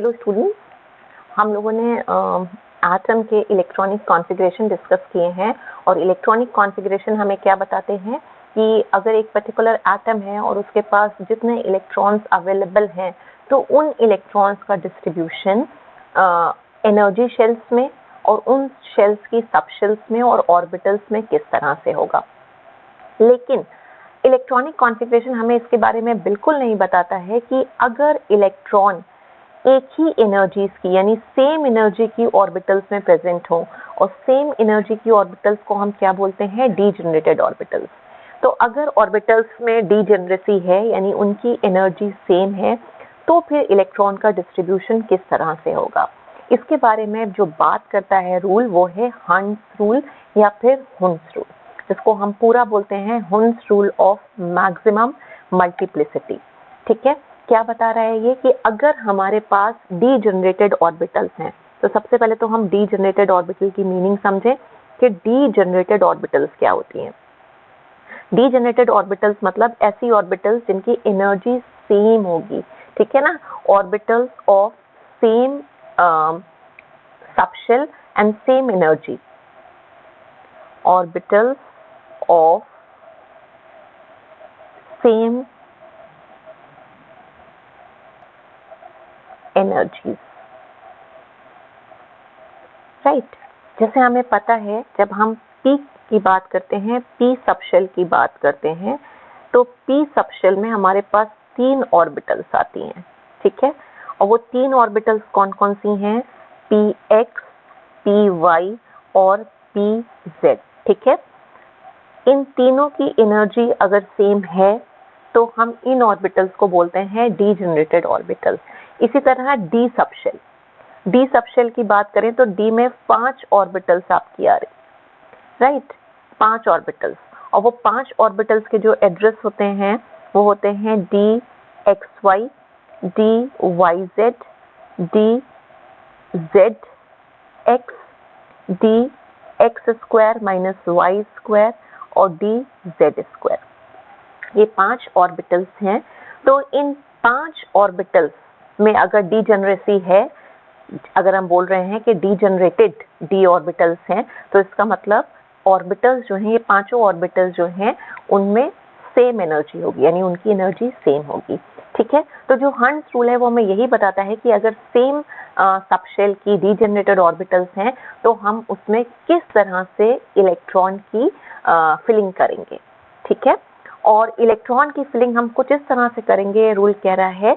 Hello students, हम लोगों ने एटम के इलेक्ट्रॉनिक कॉन्फ़िगरेशन डिस्कस किए हैं और इलेक्ट्रॉनिक कॉन्फ़िगरेशन हमें क्या बताते हैं कि अगर एक पर्टिकुलर एटम है और उसके पास जितने इलेक्ट्रॉन्स अवेलेबल हैं तो उन इलेक्ट्रॉन्स का डिस्ट्रीब्यूशन एनर्जी शेल्स में और उन शेल्स की सब शेल्स में और ऑर्बिटल्स में किस तरह से होगा। लेकिन इलेक्ट्रॉनिक कॉन्फ़िगरेशन हमें इसके बारे में बिल्कुल नहीं बताता है कि अगर इलेक्ट्रॉन एक ही एनर्जीज की यानी सेम एनर्जी की ऑर्बिटल्स में प्रेजेंट हो और सेम एनर्जी की ऑर्बिटल्स को हम क्या बोलते हैं, डीजेनरेटेड ऑर्बिटल्स। तो अगर ऑर्बिटल्स में डीजेनरेसी है यानी उनकी एनर्जी सेम है तो फिर इलेक्ट्रॉन का डिस्ट्रीब्यूशन किस तरह से होगा। इसके बारे में जो बात करता है रूल वो है हंस रूल या फिर हुन्स रूल, जिसको हम पूरा बोलते हैं Hund's rule of maximum multiplicity. ठीक है, क्या बता रहा है ये कि अगर हमारे पास डीजेनरेटेड ऑर्बिटल्स हैं तो सबसे पहले तो हम डीजेनरेटेड ऑर्बिटल की मीनिंग समझें कि डीजेनरेटेड ऑर्बिटल्स क्या होती हैं। डीजेनरेटेड ऑर्बिटल्स मतलब ऐसी ऑर्बिटल्स जिनकी एनर्जी सेम होगी, ठीक है ना, orbitals of same subshell and same energy, orbitals of same energies, right. जैसे हमें पता है जब हम पी की बात करते हैं, पी सबशेल की बात करते हैं, तो पी सबशेल में हमारे पास 3 ऑर्बिटल्स आती हैं, ठीक है। और वो 3 ऑर्बिटल्स कौन कौन सी हैं, पी एक्स, पी वाई और पी जेड, ठीक है। इन तीनों की एनर्जी अगर सेम है तो हम इन ऑर्बिटल्स को बोलते हैं डीजेनरेटेड ऑर्बिटल्स। इसी तरह डी सबशेल, डी सबशेल की बात करें तो डी में 5 ऑर्बिटल्स आपकी आ रही, राइट, 5 ऑर्बिटल्स। और वो 5 ऑर्बिटल्स के जो एड्रेस होते हैं वो होते हैं D X Y, D Y Z, D Z X, D X square minus Y square और डी जेड स्क्वायर। ये 5 ऑर्बिटल्स हैं। तो इन 5 ऑर्बिटल्स में अगर डीजेनरेसी है, अगर हम बोल रहे हैं कि डीजेनरेटेड डी ऑर्बिटल्स हैं, तो इसका मतलब ऑर्बिटल्स जो हैं, ये पांचों ऑर्बिटल्स जो हैं उनमें सेम एनर्जी होगी यानी उनकी एनर्जी सेम होगी, ठीक है। तो जो हंस रूल है वो हमें यही बताता है कि अगर सेम सबशेल की डीजेनरेटेड ऑर्बिटल्स हैं तो हम उसमें किस तरह से इलेक्ट्रॉन की फिलिंग करेंगे, ठीक है। और इलेक्ट्रॉन की फिलिंग हम कुछ इस तरह से करेंगे, रूल कह रहा है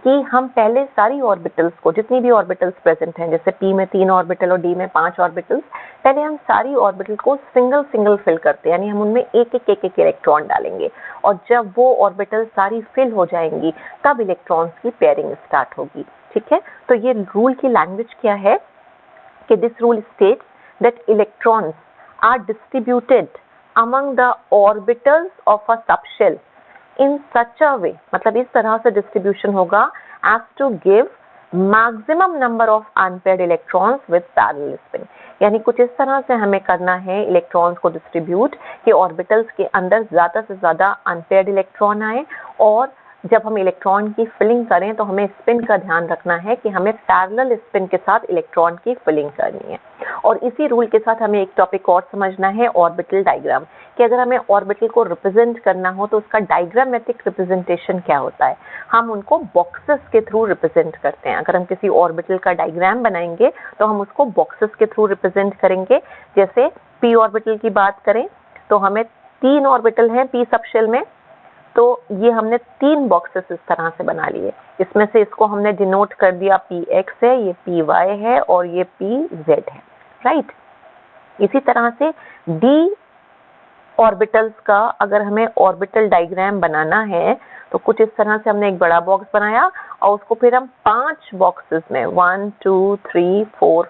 कि हम पहले सारी ऑर्बिटल्स को, जितनी भी ऑर्बिटल्स प्रेजेंट हैं, जैसे पी में 3 ऑर्बिटल और डी में 5 ऑर्बिटल्स, पहले हम सारी ऑर्बिटल को सिंगल सिंगल फिल करते हैं यानी हम उनमें एक एक इलेक्ट्रॉन डालेंगे और जब वो ऑर्बिटल सारी फिल हो जाएंगी तब इलेक्ट्रॉन्स की पेयरिंग स्टार्ट होगी, ठीक है। तो ये रूल की लैंग्वेज क्या है कि this rule states that electrons are distributed among the orbitals of a subshell in such a way, मतलब इस तरह से डिस्ट्रीब्यूशन होगा as to give maximum number of unpaired electrons with parallel spin। यानी कुछ इस तरह से हमें करना है इलेक्ट्रॉन्स को डिस्ट्रीब्यूट कि ऑर्बिटल्स के अंदर ज्यादा से ज्यादा अनपेयर्ड इलेक्ट्रॉन आए और जब हम इलेक्ट्रॉन की फिलिंग करें तो हमें स्पिन का ध्यान रखना है कि हमें पैरेलल स्पिन के साथ इलेक्ट्रॉन की फिलिंग करनी है। और इसी रूल के साथ हमें एक टॉपिक और समझना है, ऑर्बिटल डायग्राम, कि अगर हमें ऑर्बिटल को रिप्रेजेंट करना हो तो उसका डायग्रामेटिक रिप्रेजेंटेशन क्या होता है। हम उनको बॉक्सेस के थ्रू रिप्रेजेंट करते हैं। अगर हम किसी ऑर्बिटल का डायग्राम बनाएंगे तो हम उसको बॉक्सेस के थ्रू रिप्रेजेंट करेंगे। जैसे पी ऑर्बिटल की बात करें तो हमें 3 ऑर्बिटल हैं पी सबशेल में, तो ये हमने 3 बॉक्सेस इस तरह से बना लिए। इसमें से इसको हमने डिनोट कर दिया पी एक्स है, ये पी वाई है और ये पी जेड है, राइट। इसी तरह से डी ऑर्बिटल्स का अगर हमें ऑर्बिटल डायग्राम बनाना है तो कुछ इस तरह से हमने एक बड़ा बॉक्स बनाया और उसको फिर हम 5 बॉक्सेस में 1 2 3 4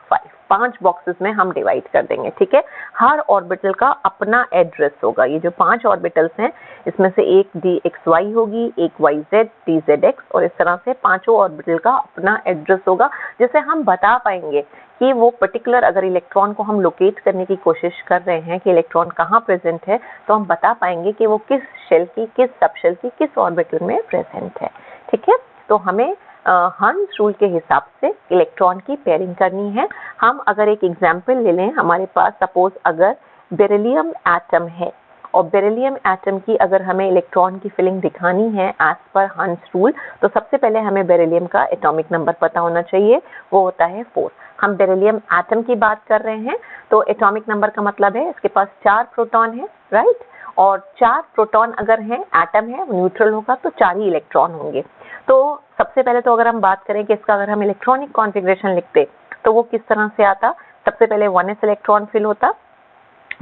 5 बॉक्सेस में हम डिवाइड कर देंगे, ठीक है। हर ऑर्बिटल का अपना एड्रेस होगा। ये जो 5 ऑर्बिटल्स हैं इसमें से एक डी एक्स वाई होगी, एक Y Z, D Z X, और इस तरह से पांचों ऑर्बिटल का अपना एड्रेस होगा, जिससे हम बता पाएंगे कि वो पर्टिकुलर अगर इलेक्ट्रॉन को हम लोकेट करने की कोशिश कर रहे हैं कि इलेक्ट्रॉन कहाँ प्रेजेंट है, तो हम बता पाएंगे कि वो किस शेल की, किस सबशेल की, किस ऑर्बिटल में प्रेजेंट है, ठीक है। तो हमें हंस रूल के हिसाब से इलेक्ट्रॉन की पेयरिंग करनी है। हम अगर एक एग्जाम्पल ले लें, हमारे पास सपोज अगर बेरिलियम एटम है और बेरिलियम एटम की अगर हमें इलेक्ट्रॉन की फिलिंग दिखानी है एज पर हंस रूल, तो सबसे पहले हमें बेरिलियम का एटॉमिक नंबर पता होना चाहिए, वो होता है 4। हम बेरिलियम एटम की बात कर रहे हैं तो एटॉमिक नंबर का मतलब है इसके पास 4 प्रोटॉन है, राइट। और 4 प्रोटॉन अगर हैं, एटम है, न्यूट्रल होगा तो 4 ही इलेक्ट्रॉन होंगे। तो सबसे पहले तो अगर हम बात करें कि इसका अगर हम इलेक्ट्रॉनिक कॉन्फ़िगरेशन लिखते तो वो किस तरह से आता। सबसे पहले 1s इलेक्ट्रॉन फिल होता,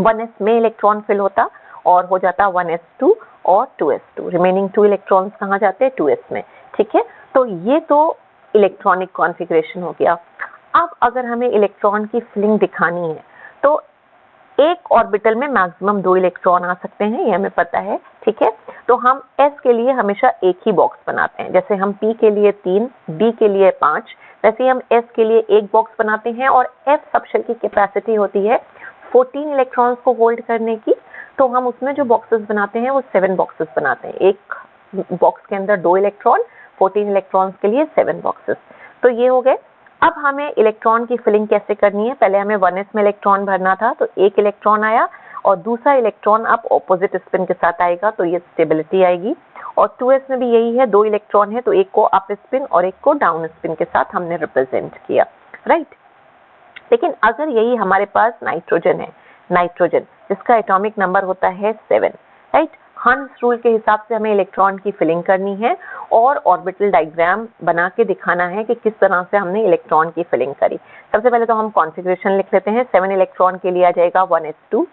1s में इलेक्ट्रॉन फिल होता और हो जाता 1s2 और 2s2। रिमेनिंग 2 इलेक्ट्रॉन्स कहाँ जाते हैं, 2s में, ठीक है। तो ये तो इलेक्ट्रॉनिक कॉन्फ़िगरेशन हो गया। अब अगर हमें इलेक्ट्रॉन की फिलिंग दिखानी है तो एक ऑर्बिटल में मैक्सिमम 2 इलेक्ट्रॉन आ सकते हैं, ये हमें पता है, ठीक है। तो हम s के लिए हमेशा एक ही बॉक्स बनाते हैं, जैसे हम p के लिए 3, d के लिए 5, वैसे हम s के लिए एक बॉक्स बनाते हैं। और f सबशेल की कैपेसिटी होती है 14 इलेक्ट्रॉन्स को होल्ड करने की, तो हम उसमें जो बॉक्सेस बनाते हैं वो 7 बॉक्सेस बनाते हैं। एक बॉक्स के अंदर 2 इलेक्ट्रॉन, 14 इलेक्ट्रॉन्स के लिए 7 बॉक्सेस। तो ये हो गए। अब हमें इलेक्ट्रॉन की फिलिंग कैसे करनी है, पहले हमें 1s में इलेक्ट्रॉन भरना था तो एक इलेक्ट्रॉन आया और दूसरा इलेक्ट्रॉन अब ऑपोजिट स्पिन के साथ आएगा तो ये स्टेबिलिटी आएगी। और 2s में भी यही है, 2 इलेक्ट्रॉन है तो एक को अप स्पिन और एक को डाउन स्पिन के साथ हमने रिप्रेजेंट किया, राइट। लेकिन अगर यही हमारे पास नाइट्रोजन है, नाइट्रोजन जिसका एटॉमिक नंबर होता है 7, राइट। हंस रूल के हिसाब से हमें इलेक्ट्रॉन की फिलिंग करनी है और ऑर्बिटल डायग्राम बना के दिखाना है कि किस तरह से हमने इलेक्ट्रॉन की फिलिंग करी। सबसे पहले तो हम कॉन्फ़िगरेशन लिख लेते हैं। 7 इलेक्ट्रॉन के लिए आ जाएगा 1s2,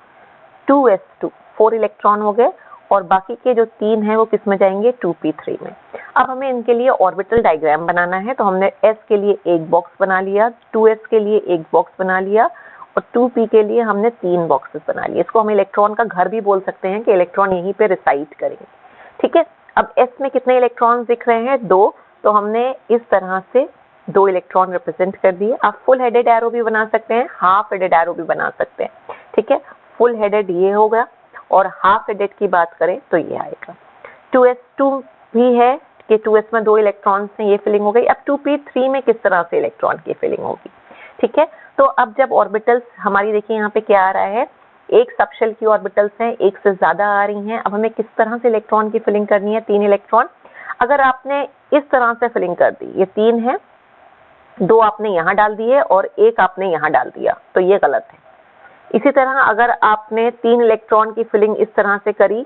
2s2, 4 इलेक्ट्रॉन हो गए और बाकी के जो 3 हैं वो किस में जाएंगे, 2p3 में। अब हमें इनके लिए ऑर्बिटल डायग्राम बनाना है तो हमने s के लिए एक बॉक्स बना लिया, 2s के लिए एक बॉक्स बना लिया और 2p के लिए हमने 3 बॉक्सेस बना लिए। इसको हम इलेक्ट्रॉन का घर भी बोल सकते हैं कि इलेक्ट्रॉन यहीं पे रिसाइड करेंगे, ठीक है। अब s में कितने इलेक्ट्रॉन दिख रहे हैं, 2, तो हमने इस तरह से 2 इलेक्ट्रॉन रिप्रेजेंट कर दिए। आप फुल हेडेड एरो भी बना सकते हैं, हाफ हेडेड एरो भी बना सकते हैं, ठीक है। फुल हेडेड ये होगा और हाफ हेडेड की बात करें तो ये आएगा। 2s2 भी है कि 2s में 2 इलेक्ट्रॉन्स हैं, ये फिलिंग हो गई। अब 2p3 में किस तरह से इलेक्ट्रॉन की फिलिंग होगी, ठीक है। तो अब जब ऑर्बिटल्स हमारी देखिए यहाँ पे क्या आ रहा है, एक सबशेल की ऑर्बिटल्स हैं, एक से ज्यादा आ रही हैं। अब हमें किस तरह से इलेक्ट्रॉन की फिलिंग करनी है, 3 इलेक्ट्रॉन। अगर आपने इस तरह से फिलिंग कर दी, ये 3 है, 2 आपने यहाँ डाल दिए और एक आपने यहाँ डाल दिया तो ये गलत है। इसी तरह अगर आपने 3 इलेक्ट्रॉन की फिलिंग इस तरह से करी,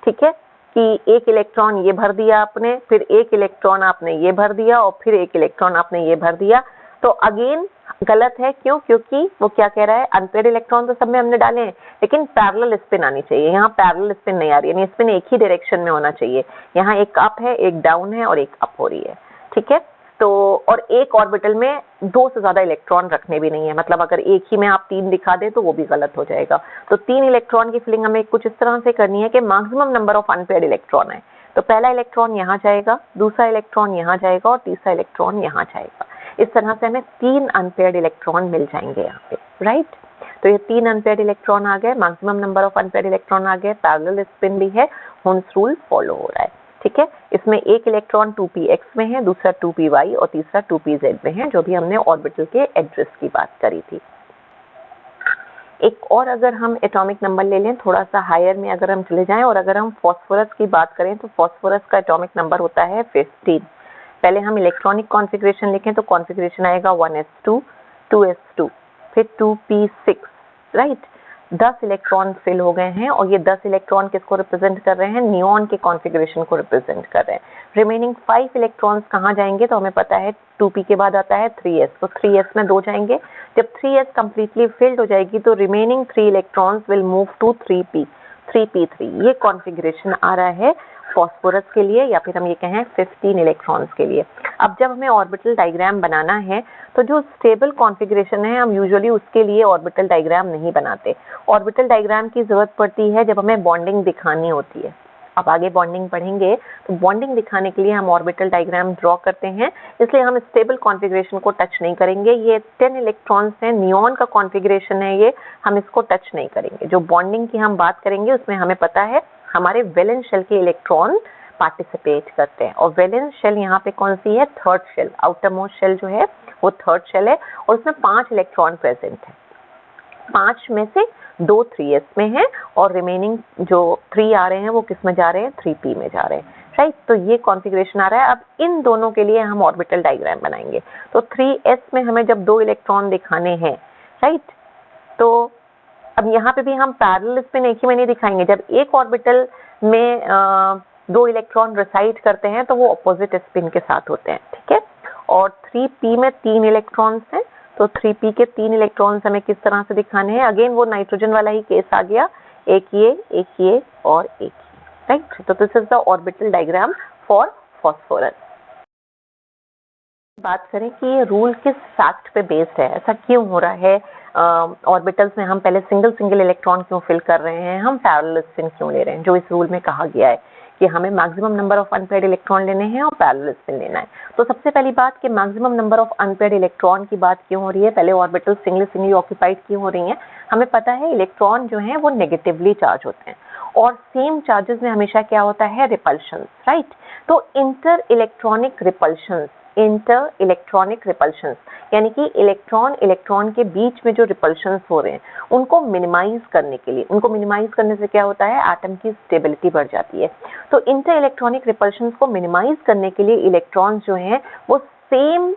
ठीक है, कि एक इलेक्ट्रॉन ये भर दिया आपने, फिर एक इलेक्ट्रॉन आपने ये भर दिया और फिर एक इलेक्ट्रॉन आपने ये भर दिया, तो अगेन गलत है। क्यों? क्योंकि वो क्या कह रहा है, अनपेयर्ड इलेक्ट्रॉन तो सब में हमने डाले हैं लेकिन पैरेलल स्पिन आनी चाहिए। यहाँ पैरेलल स्पिन नहीं आ रही है, यानी स्पिन एक ही डायरेक्शन में होना चाहिए। यहाँ एक अप है, एक डाउन है और एक अप हो रही है, ठीक है। तो और एक ऑर्बिटल में 2 से ज्यादा इलेक्ट्रॉन रखने भी नहीं है, मतलब अगर एक ही में आप 3 दिखा दें तो वो भी गलत हो जाएगा। तो 3 इलेक्ट्रॉन की फिलिंग हमें कुछ इस तरह से करनी है कि maximum number of unpaired electron है। तो पहला इलेक्ट्रॉन यहाँ जाएगा, दूसरा इलेक्ट्रॉन यहाँ जाएगा और तीसरा इलेक्ट्रॉन यहाँ जाएगा। इस तरह से हमें 3 अनपेयर्ड इलेक्ट्रॉन मिल जाएंगे यहाँ पे, राइट। तो ये 3 अनपेयर्ड इलेक्ट्रॉन आ गए, maximum number of unpaired electron आ गए, पैरेलल स्पिन भी है, हंस रूल फॉलो हो रहा है, ठीक है। इसमें एक इलेक्ट्रॉन 2px में है, दूसरा 2py और तीसरा 2pz में है, जो भी हमने ऑर्बिटल के एड्रेस की बात करी थी। एक और अगर हम एटॉमिक नंबर ले लें, थोड़ा सा हायर में अगर हम चले जाएं और अगर हम फास्फोरस की बात करें तो फास्फोरस का एटॉमिक नंबर होता है 15। पहले हम इलेक्ट्रॉनिक कॉन्फ़िगरेशन लिखें तो कॉन्फ़िगरेशन आएगा 1s2, 2s2, फिर 2p6, राइट। 10 इलेक्ट्रॉन फिल हो गए हैं और ये 10 इलेक्ट्रॉन किसको रिप्रेजेंट कर रहे हैं, नियॉन के कॉन्फ़िगरेशन को रिप्रेजेंट कर रहे हैं। रिमेनिंग 5 इलेक्ट्रॉन्स कहाँ जाएंगे, तो हमें पता है 2p के बाद आता है 3s, तो 3s में 2 जाएंगे। जब 3s कंप्लीटली फिल्ड हो जाएगी तो remaining 3 electrons will move to 3p3। ये कॉन्फ़िगरेशन आ रहा है फास्फोरस के लिए, या फिर हम ये कहें 15 इलेक्ट्रॉन्स के लिए। अब जब हमें ऑर्बिटल डायग्राम बनाना है तो जो स्टेबल कॉन्फ़िगरेशन है हम यूजुअली उसके लिए ऑर्बिटल डायग्राम नहीं बनाते। ऑर्बिटल डायग्राम की जरूरत पड़ती है जब हमें बॉन्डिंग दिखानी होती है। अब आगे बॉन्डिंग पढ़ेंगे तो बॉन्डिंग दिखाने के लिए हम ऑर्बिटल डायग्राम ड्रॉ करते हैं, इसलिए हम स्टेबल कॉन्फ़िगरेशन को टच नहीं करेंगे। ये 10 इलेक्ट्रॉन्स हैं, नियॉन का कॉन्फ़िगरेशन है ये, हम इसको टच नहीं करेंगे। जो बॉन्डिंग की हम बात करेंगे उसमें हमें पता है हमारे वैलेंस शेल के इलेक्ट्रॉन पार्टिसिपेट करते हैं। और वैलेंस शेल यहाँ पे कौन सी है? Third shell, outermost shell जो है वो थर्ड शेल है और उसमें 5 इलेक्ट्रॉन प्रेजेंट है। 5 में से 2 3s में है और रिमेनिंग जो 3 आ रहे हैं वो किस में जा रहे हैं? 3p में जा रहे हैं, राइट। तो ये कॉन्फ़िगरेशन आ रहा है। अब इन दोनों के लिए हम ऑर्बिटल डायग्राम बनाएंगे। तो 3s में हमें जब 2 इलेक्ट्रॉन दिखाने हैं, राइट, तो अब यहाँ पे भी हम पैरेलल स्पिन एक ही में नहीं दिखाएंगे। जब एक ऑर्बिटल में 2 इलेक्ट्रॉन रिसाइड करते हैं तो वो ऑपोजिट स्पिन के साथ होते हैं, ठीक है। और 3p में 3 इलेक्ट्रॉन्स हैं, तो 3p के 3 इलेक्ट्रॉन्स हमें किस तरह से दिखाने हैं? अगेन वो नाइट्रोजन वाला ही केस आ गया, एक ये और एक ये, राइट। तो this is the orbital diagram for phosphorus. बात करें कि ये रूल किस फैक्ट पे बेस्ड है, ऐसा क्यों हो रहा है? ऑर्बिटल्स में हम पहले सिंगल इलेक्ट्रॉन क्यों फिल कर रहे हैं, हम पैरेलल स्पिन क्यों ले रहे हैं, जो इस रूल में कहा गया है कि हमें maximum number of unpaired electron लेने हैं और पैरेलल स्पिन लेना है। तो सबसे पहली बात कि maximum number of unpaired electron की बात क्यों हो रही है, पहले ऑर्बिटल सिंगली ऑक्यूपाइड क्यों हो रही हैं? हमें पता है इलेक्ट्रॉन जो हैं वो नेगेटिवली चार्ज होते हैं और सेम चार्जेस में हमेशा क्या होता है? Repulsion, right. तो इंटर इलेक्ट्रॉनिक रिपल्शंस यानी कि इलेक्ट्रॉन के बीच में जो रिपल्शंस हो रहे हैं उनको मिनिमाइज करने के लिए, उनको मिनिमाइज करने से क्या होता है? एटम की स्टेबिलिटी बढ़ जाती है। तो इंटर इलेक्ट्रॉनिक रिपल्शंस को मिनिमाइज करने के लिए इलेक्ट्रॉन्स जो हैं वो सेम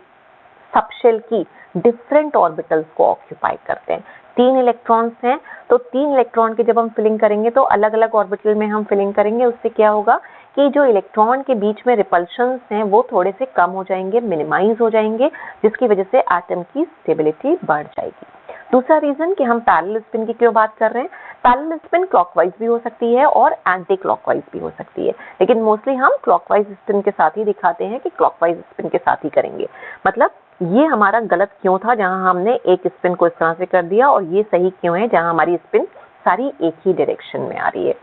सबशेल की डिफरेंट ऑर्बिटल्स को ऑक्यूपाई करते हैं। 3 इलेक्ट्रॉन्स हैं, तो 3 इलेक्ट्रॉन की जब हम फिलिंग करेंगे तो अलग अलग ऑर्बिटल में हम फिलिंग करेंगे। उससे क्या होगा कि जो इलेक्ट्रॉन के बीच में रिपल्शंस हैं वो थोड़े से कम हो जाएंगे, मिनिमाइज हो जाएंगे, जिसकी वजह से एटम की स्टेबिलिटी बढ़ जाएगी। दूसरा रीजन कि हम पैरेलल स्पिन की क्यों बात कर रहे हैं, पैरेलल स्पिन क्लॉकवाइज भी हो सकती है और एंटी क्लॉकवाइज भी हो सकती है, लेकिन मोस्टली हम क्लॉकवाइज स्पिन के साथ ही दिखाते हैं कि क्लॉकवाइज स्पिन के साथ ही करेंगे। मतलब ये हमारा गलत क्यों था जहां हमने एक स्पिन को इस तरह से कर दिया, और ये सही क्यों है जहां हमारी स्पिन सारी एक ही डायरेक्शन में आ रही है।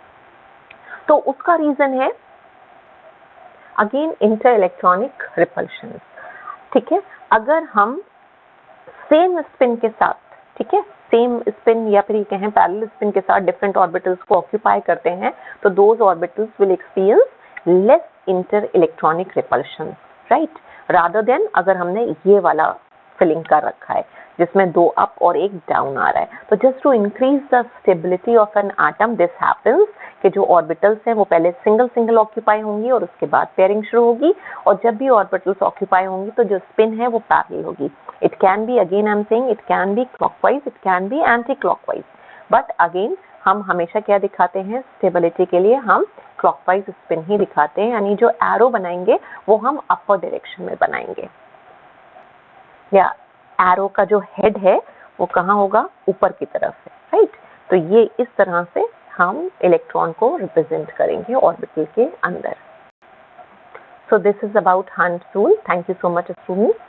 तो उसका रीजन है अगेन इंटर इलेक्ट्रॉनिक रिपल्शन, ठीक है। अगर हम सेम स्पिन के साथ, ठीक है, सेम स्पिन या फिर कहें पैरेलल स्पिन के साथ डिफरेंट ऑर्बिटल्स को ऑक्यूपाई करते हैं तो those orbitals will experience less inter electronic repulsion, right, rather than अगर हमने ये वाला फिलिंग कर रखा है जिसमें 2 अप और 1 डाउन आ रहा है। तो just to increase the stability of an atom this happens कि जो ऑर्बिटल्स हैं वो पहले सिंगल ऑक्यूपाई होंगी और उसके बाद पेयरिंग शुरू होगी, और जब भी ऑर्बिटल्स ऑक्यूपाई होंगी तो जो स्पिन है वो पैरेलल होगी। It can be, again I am saying, it can be clockwise, it can be anti clockwise, but again हम हमेशा क्या दिखाते हैं? स्टेबिलिटी के लिए हम क्लॉकवाइज स्पिन ही दिखाते हैं, यानी जो एरो बनाएंगे वो हम अपर डायरेक्शन में बनाएंगे, या एरो का जो हेड है वो कहाँ होगा? ऊपर की तरफ है, राइट। तो ये इस तरह से हम इलेक्ट्रॉन को रिप्रेजेंट करेंगे ऑर्बिटल के अंदर। So this is about Hunt rule. Thank you so much students.